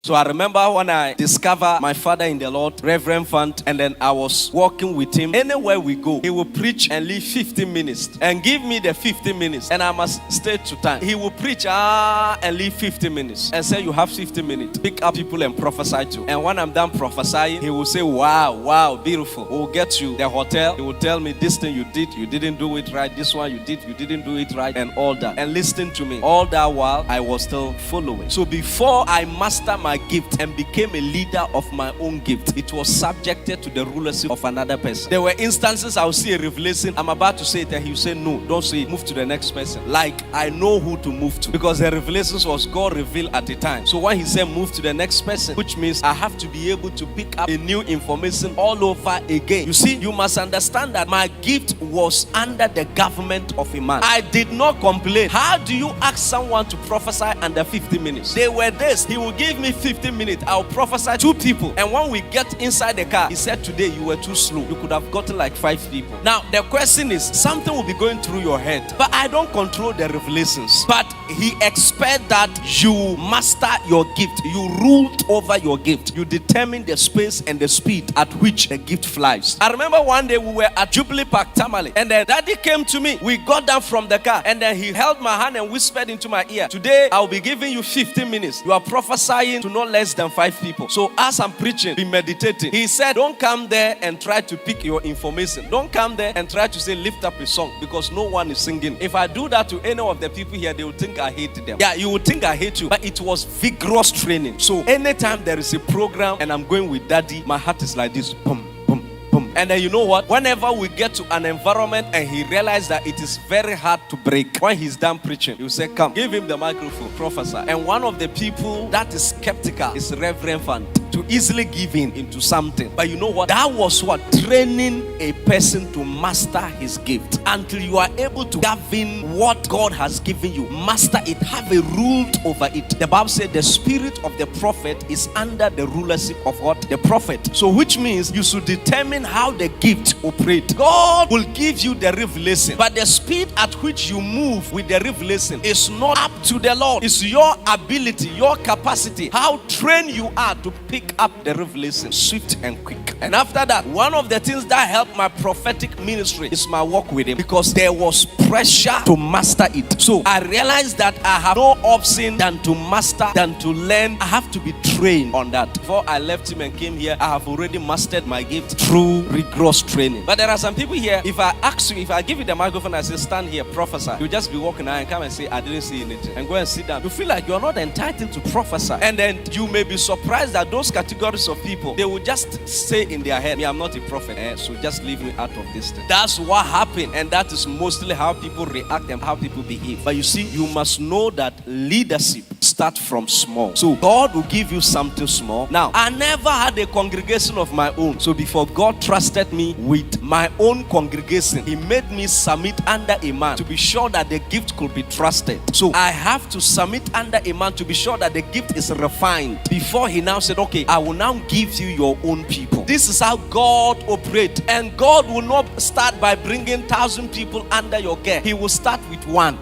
So I remember when I discovered my father in the Lord, Reverend Fant, and then I was walking with him. Anywhere we go, he will preach and leave 15 minutes and give me the 15 minutes, and I must stay to time. He will preach and leave 15 minutes and say, you have 15 minutes. Pick up people and prophesy to. And when I'm done prophesying, he will say, wow, beautiful. We'll get you the hotel. He will tell me, this thing you did, you didn't do it right. This one you did, you didn't do it right, and all that. And listen to me. All that while, I was still following. So before I master my gift and became a leader of my own gift, it was subjected to the rulership of another person. There were instances I would see a revelation, I'm about to say it, and he would say, no, don't say it, move to the next person. Like I know who to move to, because the revelations was God revealed at the time. So when he said move to the next person, which means I have to be able to pick up a new information all over again. You see, you must understand that my gift was under the government of a man. I did not complain. How do you ask someone to prophesy under 50 minutes? They were this. He will give me 15 minutes. I'll prophesy 2 people. And when we get inside the car, he said, today you were too slow. You could have gotten like 5 people. Now, the question is, something will be going through your head. But I don't control the revelations. But he expects that you master your gift. You ruled over your gift. You determine the space and the speed at which the gift flies. I remember one day we were at Jubilee Park, Tamale. And then daddy came to me. We got down from the car. And then he held my hand and whispered into my ear, today I'll be giving you 15 minutes. You are prophesying to not less than 5 people. So as I'm preaching, be meditating. He said, don't come there and try to pick your information. Don't come there and try to say lift up a song, because no one is singing. If I do that to any of the people here, they will think I hate them. Yeah, you would think I hate you. But it was vigorous training. So anytime there is a program and I'm going with daddy, my heart is like this. Boom. And then you know what? Whenever we get to an environment and he realizes that it is very hard to break, when he's done preaching, you say, come, give him the microphone, prophesy. And one of the people that is skeptical is Reverend Fant, to easily give in into something. But you know what? That was what? Training a person to master his gift. Until you are able to govern what God has given you, master it, have a rule over it. The Bible said the spirit of the prophet is under the rulership of what? The prophet. So which means you should determine how the gift operates. God will give you the revelation, but the speed at which you move with the revelation is not up to the Lord. It's your ability, your capacity, how trained you are to pick up the revelation, swift and quick. And after that, one of the things that helped my prophetic ministry is my walk with him, because there was pressure to master it. So I realized that I have no option than to master, than to learn. I have to be trained on that. Before I left him and came here, I have already mastered my gift through rigorous training. But there are some people here, if I ask you, if I give you the microphone, I say stand here, prophesy, you just be walking out and come and say, I didn't see anything, and go and sit down. You feel like you're not entitled to prophesy. And then you may be surprised that those categories of people, they will just say in their head, me, I'm not a prophet, so just leave me out of this thing. That's what happened, and that is mostly how people react and how people behave. But you see, you must know that leadership starts from small. So God will give you something small. Now, I never had a congregation of my own. So before God trusted me with my own congregation, he made me submit under a man to be sure that the gift could be trusted. So I have to submit under a man to be sure that the gift is refined before he now said, okay, I will now give you your own people. This is how God operates. And God will not start by bringing 1,000 people under your care. He will start with 1.